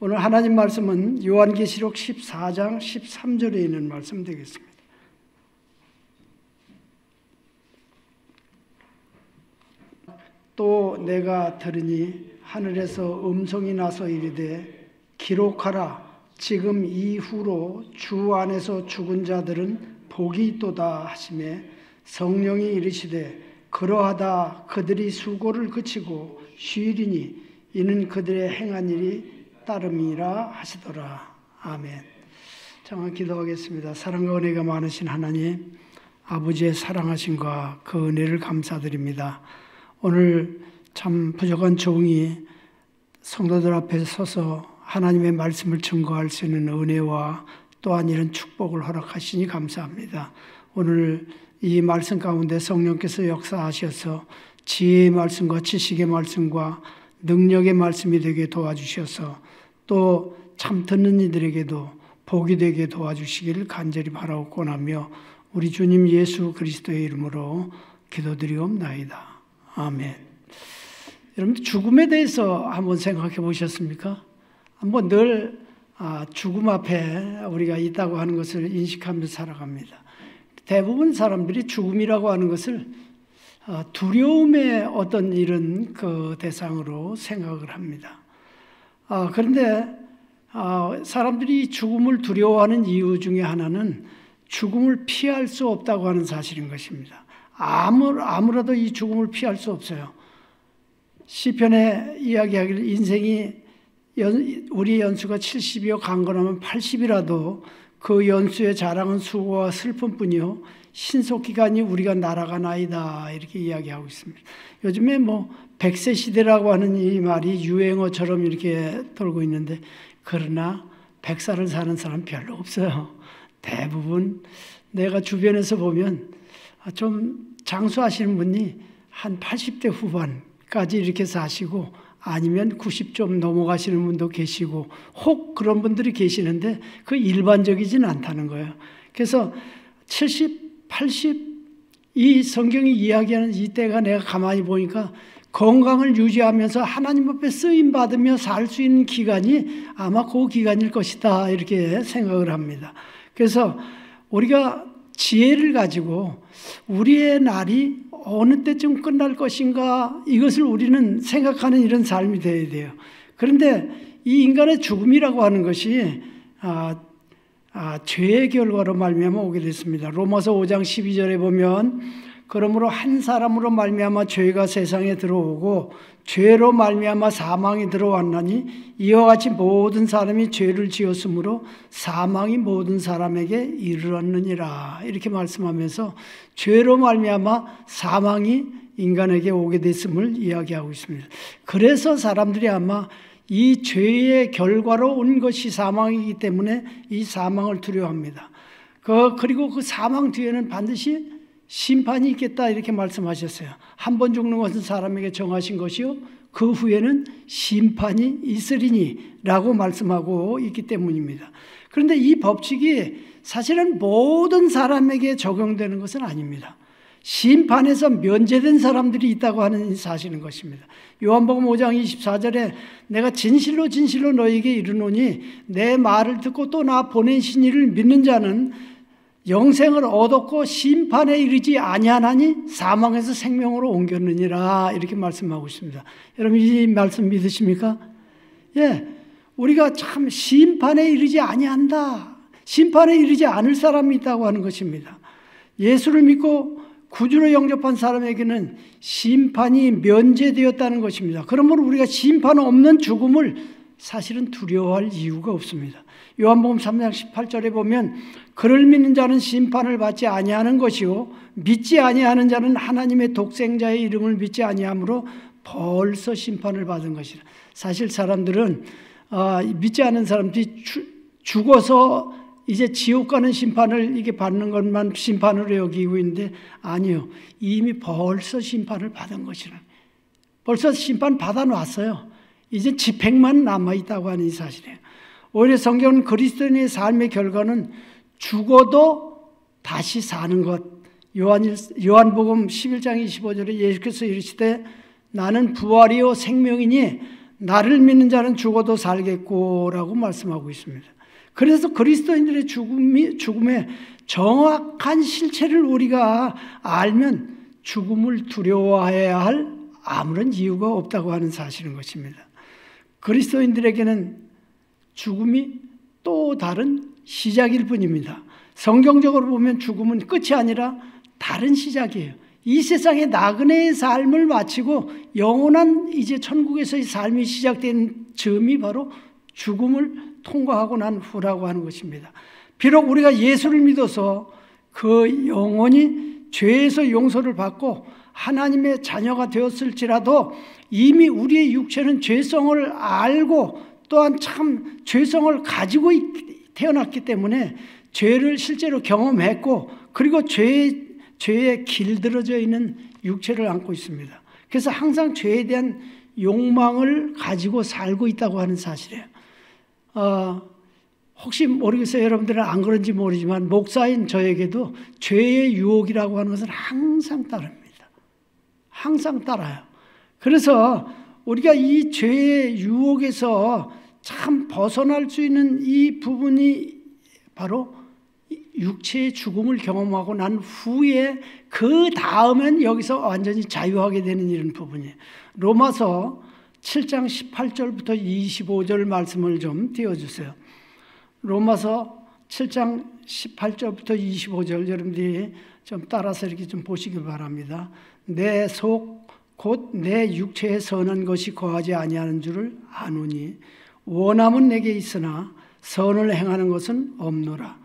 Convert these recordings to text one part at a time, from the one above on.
오늘 하나님 말씀은 요한계시록 14장 13절에 있는 말씀 되겠습니다. 또 내가 들으니 하늘에서 음성이 나서 이르되 기록하라. 지금 이후로 주 안에서 죽은 자들은 복이 있도다 하시매 성령이 이르시되 그러하다 그들이 수고를 그치고 쉬리니 이는 그들의 행한 일이 따름이라 하시더라. 아멘. 잠깐 기도하겠습니다. 사랑과 은혜가 많으신 하나님, 아버지의 사랑하심과 그 은혜를 감사드립니다. 오늘 참 부족한 종이 성도들 앞에 서서 하나님의 말씀을 증거할 수 있는 은혜와 또한 이런 축복을 허락하시니 감사합니다. 오늘 이 말씀 가운데 성령께서 역사하셔서 지혜의 말씀과 지식의 말씀과 능력의 말씀이 되게 도와주셔서 또 참 듣는 이들에게도 복이 되게 도와주시기를 간절히 바라옵고나며 우리 주님 예수 그리스도의 이름으로 기도드리옵나이다. 아멘. 여러분들 죽음에 대해서 한번 생각해 보셨습니까? 한번 늘 죽음 앞에 우리가 있다고 하는 것을 인식하면서 살아갑니다. 대부분 사람들이 죽음이라고 하는 것을 두려움의 어떤 이런 그 대상으로 생각을 합니다. 그런데 사람들이 죽음을 두려워하는 이유 중에 하나는 죽음을 피할 수 없다고 하는 사실인 것입니다. 아무라도 이 죽음을 피할 수 없어요. 시편에 이야기하기를 인생이 우리 연수가 70이요 강건하면 80이라도 그 연수의 자랑은 수고와 슬픔뿐이요 신속기간이 우리가 날아가나이다 이렇게 이야기하고 있습니다. 요즘에 100세 시대라고 하는 이 말이 유행어처럼 이렇게 돌고 있는데 그러나 100살을 사는 사람 별로 없어요. 대부분 내가 주변에서 보면 좀 장수하시는 분이 한 80대 후반까지 이렇게 사시고 아니면 90 좀 넘어가시는 분도 계시고 혹 그런 분들이 계시는데 그 일반적이진 않다는 거예요. 그래서 70, 80 이 성경이 이야기하는 이때가 내가 가만히 보니까 건강을 유지하면서 하나님 앞에 쓰임받으며 살 수 있는 기간이 아마 그 기간일 것이다 이렇게 생각을 합니다. 그래서 우리가 지혜를 가지고 우리의 날이 어느 때쯤 끝날 것인가 이것을 우리는 생각하는 이런 삶이 되어야 돼요. 그런데 이 인간의 죽음이라고 하는 것이 죄의 결과로 말미암아 오게 됐습니다. 로마서 5장 12절에 보면 그러므로 한 사람으로 말미암아 죄가 세상에 들어오고 죄로 말미암아 사망이 들어왔나니 이와 같이 모든 사람이 죄를 지었으므로 사망이 모든 사람에게 이르렀느니라 이렇게 말씀하면서 죄로 말미암아 사망이 인간에게 오게 됐음을 이야기하고 있습니다. 그래서 사람들이 아마 이 죄의 결과로 온 것이 사망이기 때문에 이 사망을 두려워합니다. 그리고 그 사망 뒤에는 반드시 심판이 있겠다 이렇게 말씀하셨어요. 한 번 죽는 것은 사람에게 정하신 것이요 그 후에는 심판이 있으리니 라고 말씀하고 있기 때문입니다. 그런데 이 법칙이 사실은 모든 사람에게 적용되는 것은 아닙니다. 심판에서 면제된 사람들이 있다고 하는 사실인 것입니다. 요한복음 5장 24절에 내가 진실로 진실로 너희에게 이르노니 내 말을 듣고 또 나 보내신 이를 믿는 자는 영생을 얻었고 심판에 이르지 아니하나니 사망에서 생명으로 옮겼느니라 이렇게 말씀하고 있습니다. 여러분 이 말씀 믿으십니까? 예, 우리가 참 심판에 이르지 아니한다. 심판에 이르지 않을 사람이 있다고 하는 것입니다. 예수를 믿고 구주로 영접한 사람에게는 심판이 면제되었다는 것입니다. 그러므로 우리가 심판 없는 죽음을 사실은 두려워할 이유가 없습니다. 요한복음 3장 18절에 보면 그를 믿는 자는 심판을 받지 아니하는 것이요 믿지 아니하는 자는 하나님의 독생자의 이름을 믿지 아니하므로 벌써 심판을 받은 것이라. 사실 사람들은 믿지 않는 사람들이 죽어서 이제 지옥 가는 심판을 이게 받는 것만 심판으로 여기고 있는데 아니요. 이미 벌써 심판을 받은 것이라. 벌써 심판 받아놨어요. 이제 집행만 남아있다고 하는 이 사실이에요. 오히려 성경은 그리스도인의 삶의 결과는 죽어도 다시 사는 것. 요한복음 11장 25절에 예수께서 이르시되 나는 부활이요 생명이니 나를 믿는 자는 죽어도 살겠고라고 말씀하고 있습니다. 그래서 그리스도인들의 죽음의 정확한 실체를 우리가 알면 죽음을 두려워해야 할 아무런 이유가 없다고 하는 사실인 것입니다. 그리스도인들에게는 죽음이 또 다른 시작일 뿐입니다. 성경적으로 보면 죽음은 끝이 아니라 다른 시작이에요. 이 세상의 나그네의 삶을 마치고 영원한 이제 천국에서의 삶이 시작된 즈음이 바로 죽음을 통과하고 난 후라고 하는 것입니다. 비록 우리가 예수를 믿어서 그 영원히 죄에서 용서를 받고 하나님의 자녀가 되었을지라도 이미 우리의 육체는 죄성을 알고 또한 참 죄성을 가지고 태어났기 때문에 죄를 실제로 경험했고 그리고 죄에 길들어져 있는 육체를 안고 있습니다. 그래서 항상 죄에 대한 욕망을 가지고 살고 있다고 하는 사실이에요. 혹시 모르겠어요. 여러분들은 안 그런지 모르지만 목사인 저에게도 죄의 유혹이라고 하는 것은 항상 따릅니다. 항상 따라요. 그래서 우리가 이 죄의 유혹에서 참 벗어날 수 있는 이 부분이 바로 육체의 죽음을 경험하고 난 후에 그 다음엔 여기서 완전히 자유하게 되는 이런 부분이에요. 로마서 7장 18절부터 25절 말씀을 좀 띄워주세요. 로마서 7장 18절부터 25절 여러분들이 좀 따라서 이렇게 좀 보시기 바랍니다. 내 속 곧 내 육체에 선한 것이 거하지 아니하는 줄을 아노니 원함은 내게 있으나 선을 행하는 것은 없노라.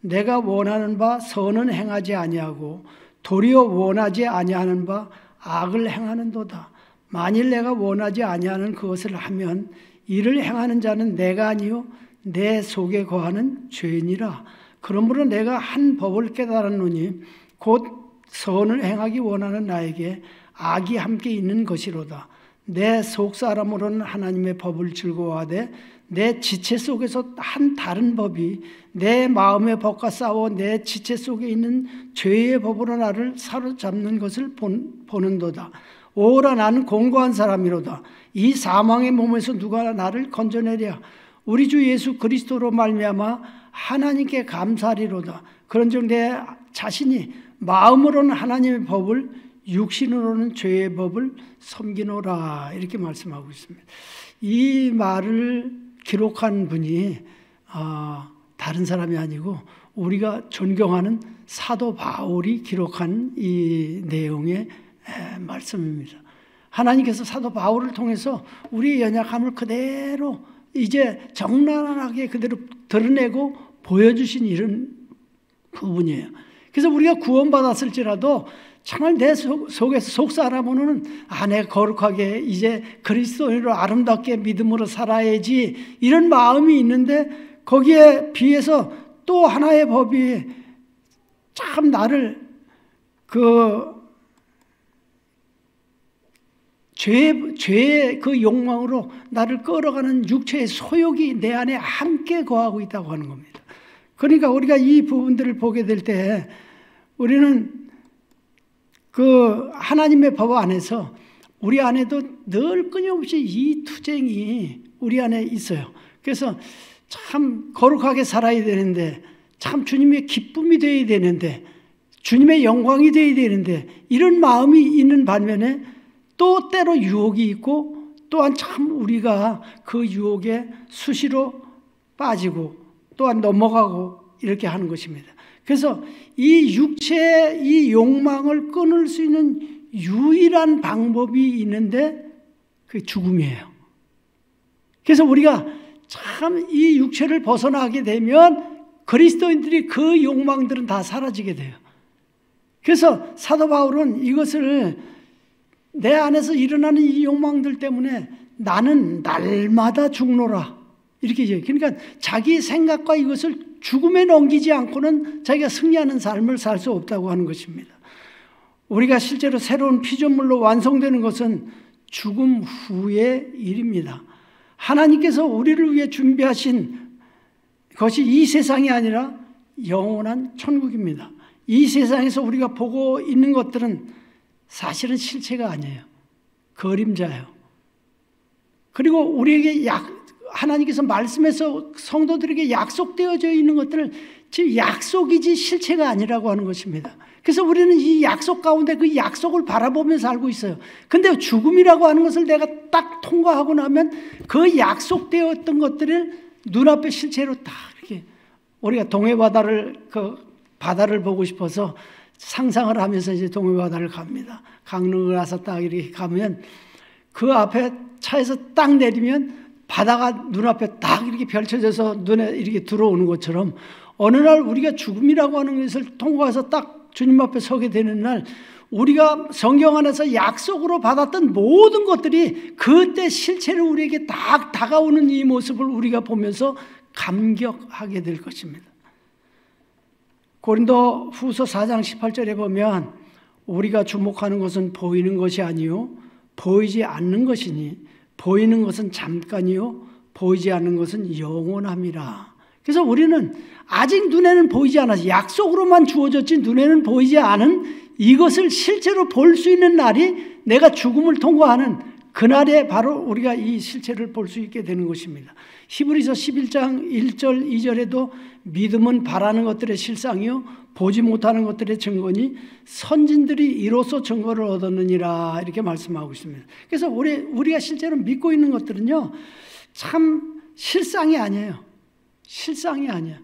내가 원하는 바 선은 행하지 아니하고 도리어 원하지 아니하는 바 악을 행하는도다. 만일 내가 원하지 아니하는 그것을 하면 이를 행하는 자는 내가 아니요 내 속에 거하는 죄니라. 그러므로 내가 한 법을 깨달았노니 곧 선을 행하기 원하는 나에게 악이 함께 있는 것이로다. 내 속사람으로는 하나님의 법을 즐거워하되 내 지체 속에서 한 다른 법이 내 마음의 법과 싸워 내 지체 속에 있는 죄의 법으로 나를 사로잡는 것을 보는도다. 오라 나는 공고한 사람이로다. 이 사망의 몸에서 누가 나를 건져내랴. 우리 주 예수 그리스도로 말미암아 하나님께 감사하리로다. 그런즉 내 자신이 마음으로는 하나님의 법을 육신으로는 죄의 법을 섬기노라 이렇게 말씀하고 있습니다. 이 말을 기록한 분이 다른 사람이 아니고 우리가 존경하는 사도 바울이 기록한 이 내용의 말씀입니다. 하나님께서 사도 바울을 통해서 우리의 연약함을 그대로 이제 적나라하게 그대로 드러내고 보여주신 이런 부분이에요. 그래서 우리가 구원받았을지라도 정말 내 속에서 속사람으로는 내가 거룩하게 이제 그리스도인으로 아름답게 믿음으로 살아야지 이런 마음이 있는데 거기에 비해서 또 하나의 법이 참 나를 죄의 그 욕망으로 나를 끌어가는 육체의 소욕이 내 안에 함께 거하고 있다고 하는 겁니다. 그러니까 우리가 이 부분들을 보게 될 때 우리는 그 하나님의 법 안에서 우리 안에도 늘 끊임없이 이 투쟁이 우리 안에 있어요. 그래서 참 거룩하게 살아야 되는데 참 주님의 기쁨이 되어야 되는데 주님의 영광이 되어야 되는데 이런 마음이 있는 반면에 또 때로 유혹이 있고 또한 참 우리가 그 유혹에 수시로 빠지고 또한 넘어가고 이렇게 하는 것입니다. 그래서 이 육체의 이 욕망을 끊을 수 있는 유일한 방법이 있는데 그게 죽음이에요. 그래서 우리가 참 이 육체를 벗어나게 되면 그리스도인들이 그 욕망들은 다 사라지게 돼요. 그래서 사도 바울은 이것을 내 안에서 일어나는 이 욕망들 때문에 나는 날마다 죽노라 이렇게 얘기해요. 그러니까 자기 생각과 이것을 죽음에 넘기지 않고는 자기가 승리하는 삶을 살 수 없다고 하는 것입니다. 우리가 실제로 새로운 피조물로 완성되는 것은 죽음 후의 일입니다. 하나님께서 우리를 위해 준비하신 것이 이 세상이 아니라 영원한 천국입니다. 이 세상에서 우리가 보고 있는 것들은 사실은 실체가 아니에요. 그림자예요. 그리고 우리에게 하나님께서 말씀에서 성도들에게 약속되어져 있는 것들을 지금 약속이지 실체가 아니라고 하는 것입니다. 그래서 우리는 이 약속 가운데 그 약속을 바라보면서 살고 있어요. 근데 죽음이라고 하는 것을 내가 딱 통과하고 나면 그 약속되었던 것들을 눈앞에 실체로 딱 이렇게 우리가 동해바다를 바다를 보고 싶어서 상상을 하면서 이제 동해바다를 갑니다. 강릉을 가서 딱 이렇게 가면 그 앞에 차에서 딱 내리면 바다가 눈앞에 딱 이렇게 펼쳐져서 눈에 이렇게 들어오는 것처럼 어느 날 우리가 죽음이라고 하는 것을 통과해서 딱 주님 앞에 서게 되는 날 우리가 성경 안에서 약속으로 받았던 모든 것들이 그때 실체로 우리에게 딱 다가오는 이 모습을 우리가 보면서 감격하게 될 것입니다. 고린도 후서 4장 18절에 보면 우리가 주목하는 것은 보이는 것이 아니요 보이지 않는 것이니 보이는 것은 잠깐이요 보이지 않는 것은 영원함이라. 그래서 우리는 아직 눈에는 보이지 않아서 약속으로만 주어졌지 눈에는 보이지 않은 이것을 실제로 볼 수 있는 날이 내가 죽음을 통과하는 그날에 바로 우리가 이 실체를 볼 수 있게 되는 것입니다. 히브리서 11장 1절 2절에도 믿음은 바라는 것들의 실상이요 보지 못하는 것들의 증거니 선진들이 이로써 증거를 얻었느니라 이렇게 말씀하고 있습니다. 그래서 우리가 실제로 믿고 있는 것들은요 참 실상이 아니에요. 실상이 아니야.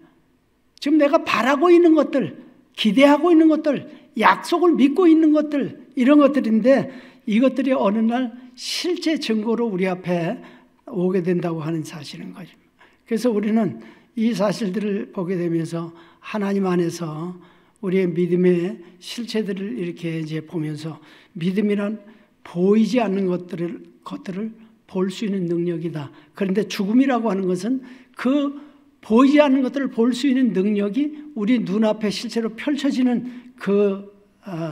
지금 내가 바라고 있는 것들, 기대하고 있는 것들, 약속을 믿고 있는 것들 이런 것들인데 이것들이 어느 날 실제 증거로 우리 앞에 오게 된다고 하는 사실인 거죠. 그래서 우리는 이 사실들을 보게 되면서 하나님 안에서 우리의 믿음의 실체들을 이렇게 이제 보면서 믿음이란 보이지 않는 것들을 볼 수 있는 능력이다. 그런데 죽음이라고 하는 것은 그 보이지 않는 것들을 볼 수 있는 능력이 우리 눈앞에 실제로 펼쳐지는 그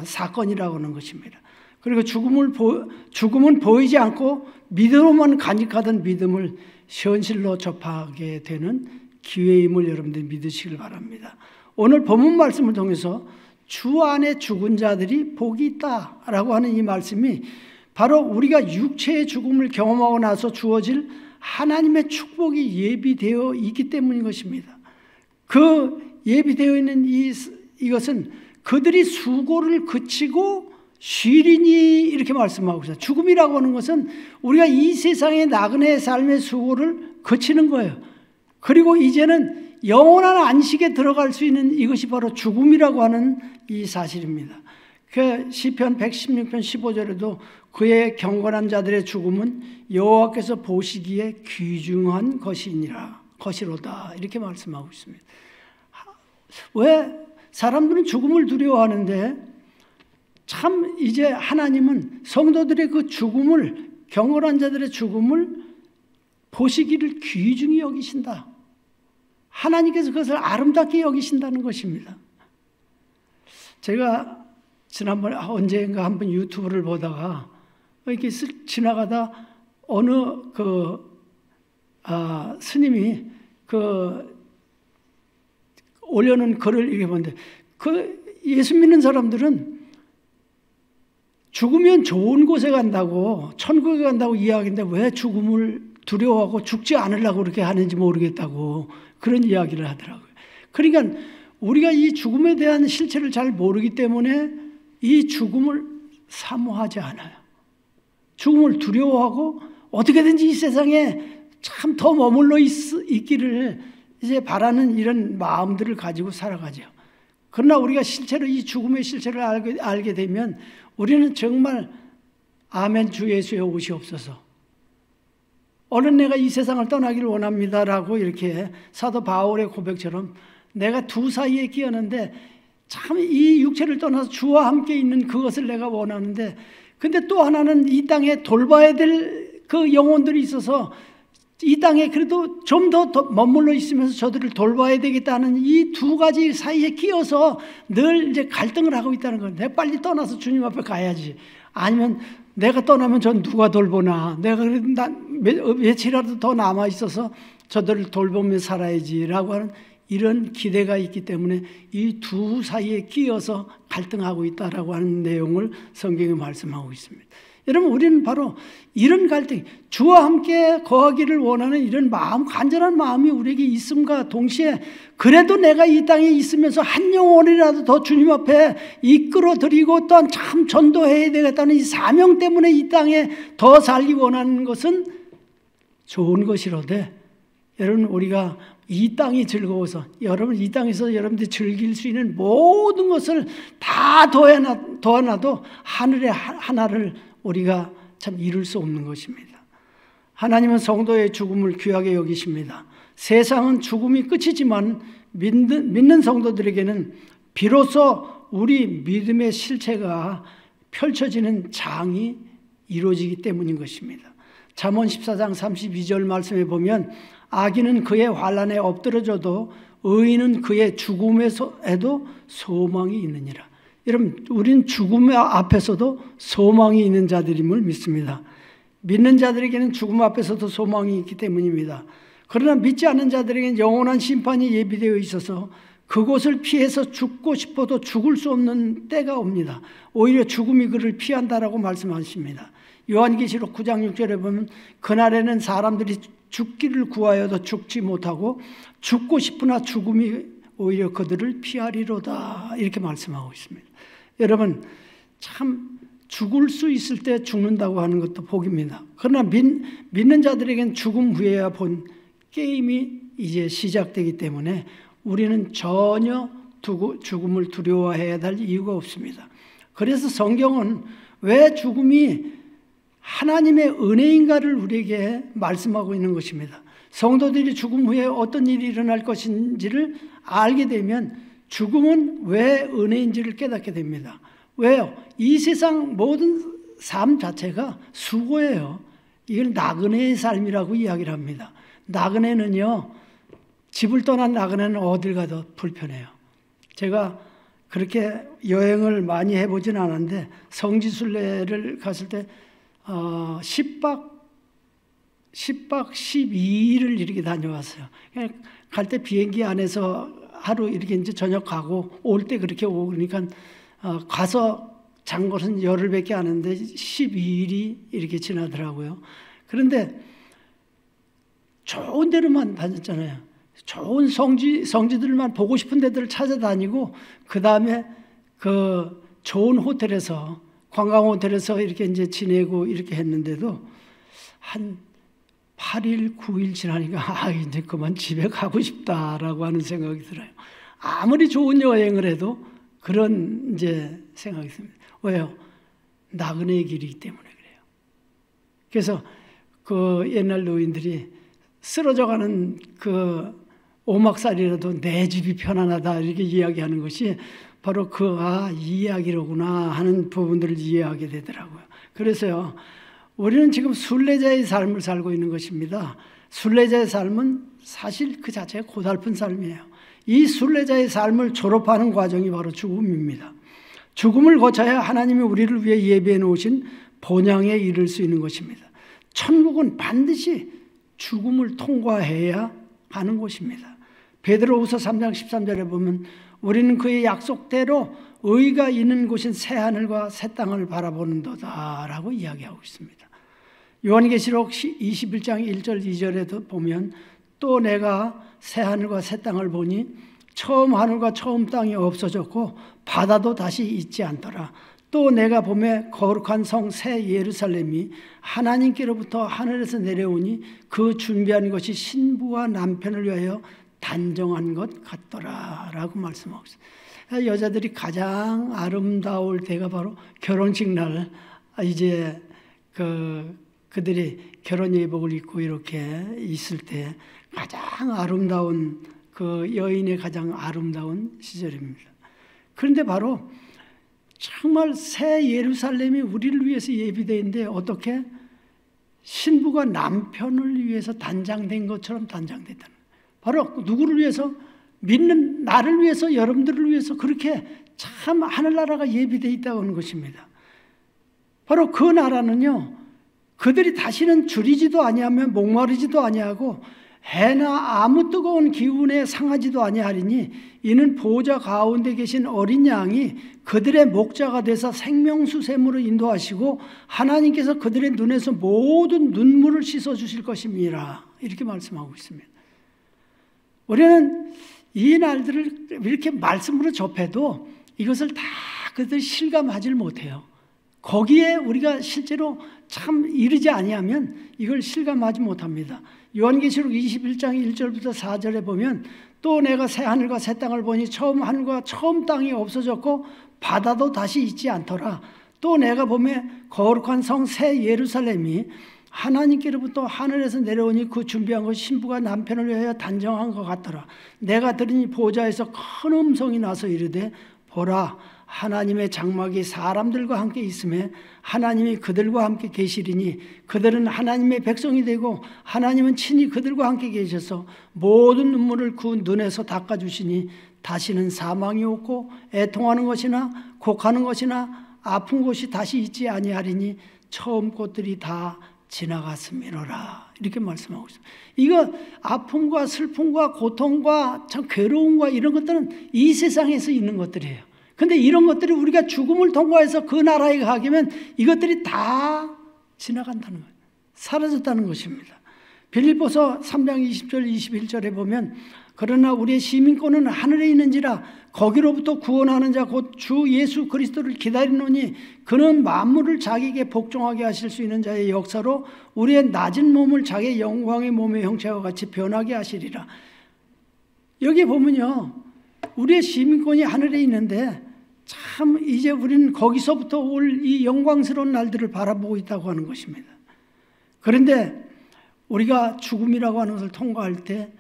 사건이라고 하는 것입니다. 그리고 죽음은 보이지 않고 믿음으로만 간직하던 믿음을 현실로 접하게 되는 기회임을 여러분들이 믿으시길 바랍니다. 오늘 본문 말씀을 통해서 주 안에 죽은 자들이 복이 있다라고 하는 이 말씀이 바로 우리가 육체의 죽음을 경험하고 나서 주어질 하나님의 축복이 예비되어 있기 때문인 것입니다. 그 예비되어 있는 이것은 그들이 수고를 그치고 쉬리니 이렇게 말씀하고 있어요. 죽음이라고 하는 것은 우리가 이 세상의 나그네의 삶의 수고를 그치는 거예요. 그리고 이제는 영원한 안식에 들어갈 수 있는 이것이 바로 죽음이라고 하는 이 사실입니다. 그 시편 116편 15절에도 그의 경건한 자들의 죽음은 여호와께서 보시기에 귀중한 것이로다 이렇게 말씀하고 있습니다. 왜 사람들은 죽음을 두려워하는데 참 이제 하나님은 성도들의 그 죽음을 경건한 자들의 죽음을 보시기를 귀중히 여기신다. 하나님께서 그것을 아름답게 여기신다는 것입니다. 제가 지난번에 언젠가 한번 유튜브를 보다가 이렇게 지나가다 어느 스님이 올려놓은 글을 이렇게 보는데 예수 믿는 사람들은 죽으면 좋은 곳에 간다고 천국에 간다고 이야기하는데 왜 죽음을 두려워하고 죽지 않으려고 그렇게 하는지 모르겠다고 그런 이야기를 하더라고요. 그러니까 우리가 이 죽음에 대한 실체를 잘 모르기 때문에 이 죽음을 사모하지 않아요. 죽음을 두려워하고 어떻게든지 이 세상에 참 더 머물러 있기를 이제 바라는 이런 마음들을 가지고 살아가죠. 그러나 우리가 실제로 이 죽음의 실체를 알게 되면 우리는 정말 아멘 주 예수의 오시옵소서. 얼른 내가 이 세상을 떠나기를 원합니다라고 이렇게 사도 바울의 고백처럼 내가 두 사이에 끼었는데 참 이 육체를 떠나서 주와 함께 있는 그것을 내가 원하는데 근데 또 하나는 이 땅에 돌봐야 될 그 영혼들이 있어서 이 땅에 그래도 좀 더 머물러 있으면서 저들을 돌봐야 되겠다는 이 두 가지 사이에 끼어서 늘 이제 갈등을 하고 있다는 거예요. 내가 빨리 떠나서 주님 앞에 가야지. 아니면 내가 떠나면 전 누가 돌보나. 내가 며칠이라도 더 남아 있어서 저들을 돌보며 살아야지라고 하는 이런 기대가 있기 때문에 이 두 사이에 끼어서 갈등하고 있다라고 하는 내용을 성경에 말씀하고 있습니다. 여러분, 우리는 바로 이런 갈등, 주와 함께 거하기를 원하는 이런 마음, 간절한 마음이 우리에게 있음과 동시에 그래도 내가 이 땅에 있으면서 한 영혼이라도 더 주님 앞에 이끌어드리고 또한 참 전도해야 되겠다는 이 사명 때문에 이 땅에 더 살기 원하는 것은 좋은 것이로되, 여러분, 우리가 이 땅이 즐거워서, 여러분 이 땅에서 여러분들이 즐길 수 있는 모든 것을 다 더해놔도 하늘의 하나를 우리가 참 이룰 수 없는 것입니다. 하나님은 성도의 죽음을 귀하게 여기십니다. 세상은 죽음이 끝이지만 믿는 성도들에게는 비로소 우리 믿음의 실체가 펼쳐지는 장이 이루어지기 때문인 것입니다. 잠언 14장 32절 말씀에 보면 악인은 그의 환난에 엎드러져도 의인은 그의 죽음에도 소망이 있느니라. 여러분, 우리는 죽음 앞에서도 소망이 있는 자들임을 믿습니다. 믿는 자들에게는 죽음 앞에서도 소망이 있기 때문입니다. 그러나 믿지 않는 자들에게는 영원한 심판이 예비되어 있어서 그곳을 피해서 죽고 싶어도 죽을 수 없는 때가 옵니다. 오히려 죽음이 그를 피한다라고 말씀하십니다. 요한계시록 9장 6절에 보면 그날에는 사람들이 죽기를 구하여도 죽지 못하고 죽고 싶으나 죽음이 오히려 그들을 피하리로다, 이렇게 말씀하고 있습니다. 여러분, 참 죽을 수 있을 때 죽는다고 하는 것도 복입니다. 그러나 믿는 자들에겐 죽음 후에야 본 게임이 이제 시작되기 때문에 우리는 전혀 죽음을 두려워해야 할 이유가 없습니다. 그래서 성경은 왜 죽음이 하나님의 은혜인가를 우리에게 말씀하고 있는 것입니다. 성도들이 죽음 후에 어떤 일이 일어날 것인지를 알게 되면 죽음은 왜 은혜인지를 깨닫게 됩니다. 왜요? 이 세상 모든 삶 자체가 수고예요. 이걸 나그네의 삶이라고 이야기를 합니다. 나그네는요, 집을 떠난 나그네는 어딜 가도 불편해요. 제가 그렇게 여행을 많이 해보진 않았는데 성지순례를 갔을 때 10박 12일을 이렇게 다녀왔어요. 갈 때 비행기 안에서 하루 이렇게 이제 저녁 가고 올 때 그렇게 오니까 가서 잔 것은 열흘밖에 안 했는데 12일이 이렇게 지나더라고요. 그런데 좋은 데로만 다녔잖아요. 좋은 성지들만 보고 싶은 데들을 찾아다니고 그 다음에 그 좋은 호텔에서, 관광 호텔에서 이렇게 이제 지내고 이렇게 했는데도 한 8일, 9일 지나니까 이제 그만 집에 가고 싶다라고 하는 생각이 들어요. 아무리 좋은 여행을 해도 그런 이제 생각이 듭니다. 왜요? 나그네의 길이기 때문에 그래요. 그래서 그 옛날 노인들이 쓰러져가는 그 오막살이라도 내 집이 편안하다 이렇게 이야기하는 것이 바로 이 이야기로구나 하는 부분들을 이해하게 되더라고요. 그래서요, 우리는 지금 순례자의 삶을 살고 있는 것입니다. 순례자의 삶은 사실 그 자체가 고달픈 삶이에요. 이 순례자의 삶을 졸업하는 과정이 바로 죽음입니다. 죽음을 거쳐야 하나님이 우리를 위해 예비해 놓으신 본향에 이를 수 있는 것입니다. 천국은 반드시 죽음을 통과해야 하는 곳입니다. 베드로후서 3장 13절에 보면 우리는 그의 약속대로 의가 있는 곳인 새하늘과 새 땅을 바라보는도다라고 이야기하고 있습니다. 요한계시록 21장 1절 2절에도 보면 또 내가 새하늘과 새 땅을 보니 처음 하늘과 처음 땅이 없어졌고 바다도 다시 있지 않더라. 또 내가 보매 거룩한 성 새 예루살렘이 하나님께로부터 하늘에서 내려오니 그 준비한 것이 신부와 남편을 위하여 단정한 것 같더라 라고 말씀하고 있어요. 여자들이 가장 아름다울 때가 바로 결혼식 날, 이제 그들이 결혼 예복을 입고 이렇게 있을 때 가장 아름다운, 그 여인의 가장 아름다운 시절입니다. 그런데 바로 정말 새 예루살렘이 우리를 위해서 예비되어 있는데 어떻게 신부가 남편을 위해서 단장된 것처럼 단장됐다는 거예요. 바로 누구를 위해서? 믿는 나를 위해서, 여러분들을 위해서 그렇게 참 하늘나라가 예비되어 있다고 하는 것입니다. 바로 그 나라는요, 그들이 다시는 줄이지도 아니하며 목마르지도 아니하고 해나 아무 뜨거운 기운에 상하지도 아니하리니 이는 보호자 가운데 계신 어린 양이 그들의 목자가 되사 생명수 샘으로 인도하시고 하나님께서 그들의 눈에서 모든 눈물을 씻어주실 것입니다. 이렇게 말씀하고 있습니다. 우리는 이 날들을 이렇게 말씀으로 접해도 이것을 다 그들 실감하지 못해요. 거기에 우리가 실제로 참 이르지 아니하면 이걸 실감하지 못합니다. 요한계시록 21장 1절부터 4절에 보면 또 내가 새 하늘과 새 땅을 보니 처음 하늘과 처음 땅이 없어졌고 바다도 다시 있지 않더라. 또 내가 보면 거룩한 성 새 예루살렘이 하나님께로부터 하늘에서 내려오니 그 준비한 것 신부가 남편을 위하여 단정한 것 같더라. 내가 들으니 보좌에서 큰 음성이 나서 이르되 보라 하나님의 장막이 사람들과 함께 있음에 하나님이 그들과 함께 계시리니 그들은 하나님의 백성이 되고 하나님은 친히 그들과 함께 계셔서 모든 눈물을 그 눈에서 닦아주시니 다시는 사망이 없고 애통하는 것이나 곡하는 것이나 아픈 곳이 다시 있지 아니하리니 처음 것들이 다 지나갔음이로라. 이렇게 말씀하고 있습니다. 이거 아픔과 슬픔과 고통과 참 괴로움과 이런 것들은 이 세상에서 있는 것들이에요. 근데 이런 것들이 우리가 죽음을 통과해서 그 나라에 가게 되면 이것들이 다 지나간다는 거예요. 사라졌다는 것입니다. 빌립보서 3장 20절 21절에 보면 그러나 우리의 시민권은 하늘에 있는지라 거기로부터 구원하는 자 곧 주 예수 그리스도를 기다리노니 그는 만물을 자기에게 복종하게 하실 수 있는 자의 역사로 우리의 낮은 몸을 자기의 영광의 몸의 형체와 같이 변하게 하시리라. 여기 보면요, 우리의 시민권이 하늘에 있는데 참 이제 우리는 거기서부터 올 이 영광스러운 날들을 바라보고 있다고 하는 것입니다. 그런데 우리가 죽음이라고 하는 것을 통과할 때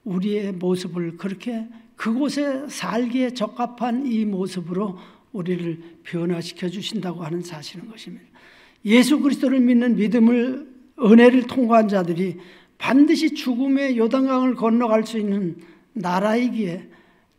우리의 모습을 그렇게 그곳에 살기에 적합한 이 모습으로 우리를 변화시켜 주신다고 하는 사실인 것입니다. 예수 그리스도를 믿는 믿음을 은혜를 통과한 자들이 반드시 죽음의 요단강을 건너갈 수 있는 나라이기에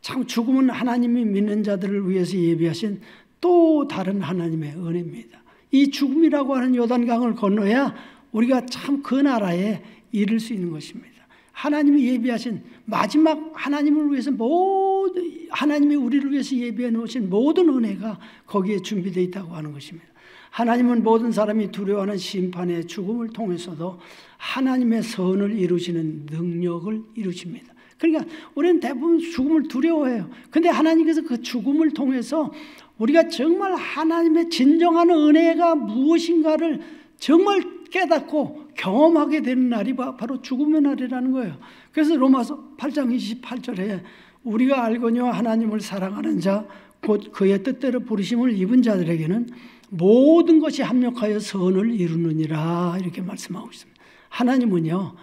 참 죽음은 하나님이 믿는 자들을 위해서 예비하신 또 다른 하나님의 은혜입니다. 이 죽음이라고 하는 요단강을 건너야 우리가 참 그 나라에 이를 수 있는 것입니다. 하나님이 예비하신 마지막 하나님을 위해서 모든 하나님이 우리를 위해서 예비해 놓으신 모든 은혜가 거기에 준비되어 있다고 하는 것입니다. 하나님은 모든 사람이 두려워하는 심판의 죽음을 통해서도 하나님의 선을 이루시는 능력을 이루십니다. 그러니까 우리는 대부분 죽음을 두려워해요. 그런데 하나님께서 그 죽음을 통해서 우리가 정말 하나님의 진정한 은혜가 무엇인가를 정말 깨닫고 경험하게 되는 날이 바로 죽음의 날이라는 거예요. 그래서 로마서 8장 28절에 우리가 알거니와 하나님을 사랑하는 자 곧 그의 뜻대로 부르심을 입은 자들에게는 모든 것이 합력하여 선을 이루느니라 이렇게 말씀하고 있습니다. 하나님은요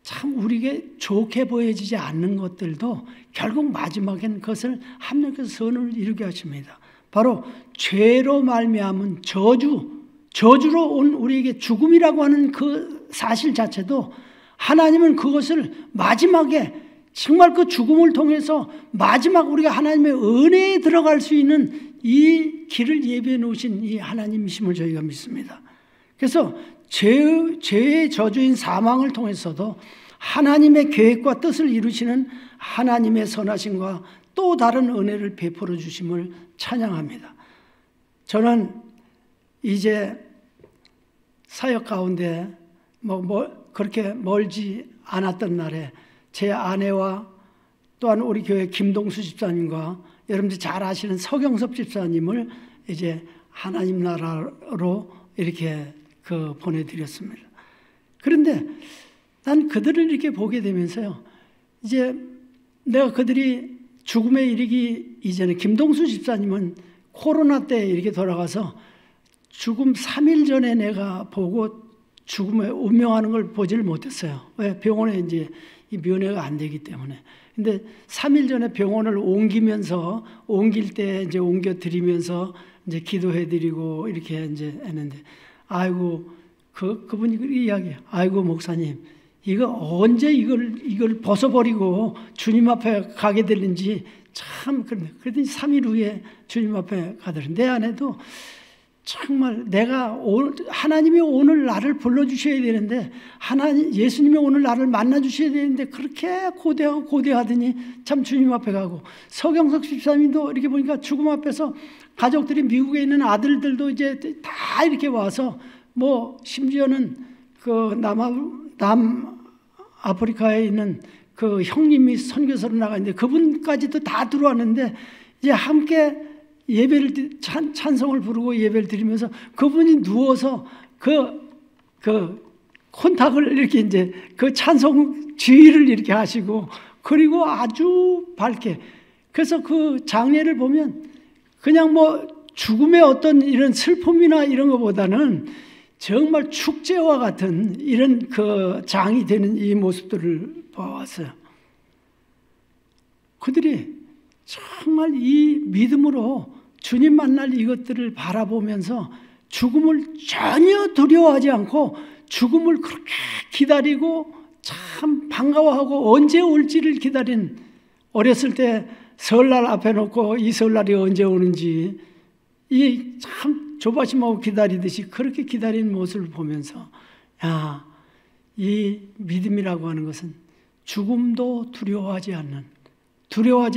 참 우리에게 좋게 보여지지 않는 것들도 결국 마지막엔 그것을 합력해서 선을 이루게 하십니다. 바로 죄로 말미암은 저주로 온 우리에게 죽음이라고 하는 그 사실 자체도 하나님은 그것을 마지막에 정말 그 죽음을 통해서 마지막 우리가 하나님의 은혜에 들어갈 수 있는 이 길을 예비해 놓으신 이 하나님이심을 저희가 믿습니다. 그래서 죄의 저주인 사망을 통해서도 하나님의 계획과 뜻을 이루시는 하나님의 선하심과 또 다른 은혜를 베풀어 주심을 찬양합니다. 저는 이제 사역 가운데 그렇게 멀지 않았던 날에 제 아내와 또한 우리 교회 김동수 집사님과 여러분들 잘 아시는 서경섭 집사님을 이제 하나님 나라로 이렇게 보내드렸습니다. 그런데 난 그들을 이렇게 보게 되면서요, 이제 내가 그들이 죽음에 이르기 이전에 김동수 집사님은 코로나 때 이렇게 돌아가서 죽음 3일 전에 내가 보고 죽음에 운명하는 걸 보지를 못했어요. 왜? 병원에 이제 이 면회가 안 되기 때문에. 근데 3일 전에 병원을 옮길 때 이제 옮겨드리면서 이제 기도해드리고 이렇게 이제 했는데, 아이고, 그분이 이야기해요. 아이고, 목사님, 이거 언제 이걸 벗어버리고 주님 앞에 가게 되는지 참 그런데. 그랬더니 3일 후에 주님 앞에 가더라고요. 내 아내도 정말 하나님이 오늘 나를 불러주셔야 되는데, 예수님이 오늘 나를 만나주셔야 되는데, 그렇게 고대하더니 참 주님 앞에 가고, 서경석 집사님도 이렇게 보니까 죽음 앞에서 가족들이 미국에 있는 아들들도 이제 다 이렇게 와서, 심지어는 그 남아프리카에 있는 그 형님이 선교사로 나가는데, 그분까지도 다 들어왔는데, 이제 함께 예배를 찬송을 부르고 예배를 드리면서 그분이 누워서 그 콘탁을 이렇게 이제 그 찬송 지휘를 이렇게 하시고, 그리고 아주 밝게, 그래서 그 장례를 보면 그냥 죽음의 어떤 이런 슬픔이나 이런 것보다는 정말 축제와 같은 이런 그 장이 되는 이 모습들을 보았어요. 그들이 정말 이 믿음으로 주님 만날 이것들을 바라보면서 죽음을 전혀 두려워하지 않고 죽음을 그렇게 기다리고 참 반가워하고 언제 올지를 기다린, 어렸을 때 설날 앞에 놓고 이 설날이 언제 오는지 이 참 조바심하고 기다리듯이 그렇게 기다리는 모습을 보면서, 이 믿음이라고 하는 것은 죽음도 두려워하지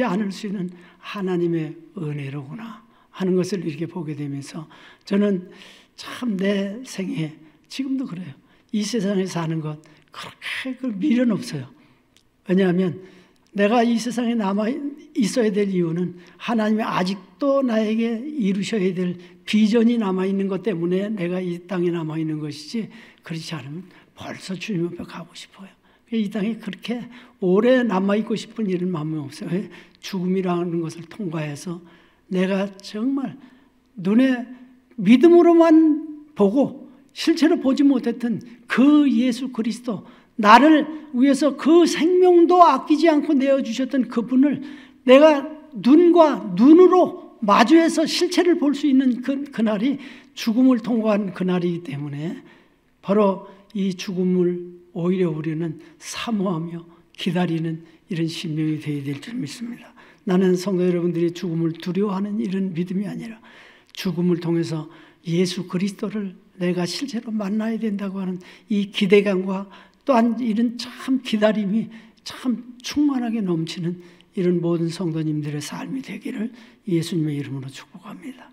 않을 수 있는 하나님의 은혜로구나 하는 것을 이렇게 보게 되면서, 저는 참 내 생에 지금도 그래요. 이 세상에 사는 것 그렇게 미련 없어요. 왜냐하면 내가 이 세상에 남아 있어야 될 이유는 하나님이 아직도 나에게 이루셔야 될 비전이 남아 있는 것 때문에 내가 이 땅에 남아 있는 것이지, 그렇지 않으면 벌써 주님 앞에 가고 싶어요. 이 땅에 그렇게 오래 남아 있고 싶은 이런 마음이 없어요. 죽음이라는 것을 통과해서 내가 정말 눈에 믿음으로만 보고 실제로 보지 못했던 그 예수 그리스도, 나를 위해서 그 생명도 아끼지 않고 내어주셨던 그분을 내가 눈으로 마주해서 실체를 볼 수 있는 그날이 죽음을 통과한 그날이기 때문에, 바로 이 죽음을 오히려 우리는 사모하며 기다리는 이런 심령이 되어야 될 줄 믿습니다. 나는 성도 여러분들이 죽음을 두려워하는 이런 믿음이 아니라 죽음을 통해서 예수 그리스도를 내가 실제로 만나야 된다고 하는 이 기대감과 또한 이런 참 기다림이 참 충만하게 넘치는 이런 모든 성도님들의 삶이 되기를 예수님의 이름으로 축복합니다.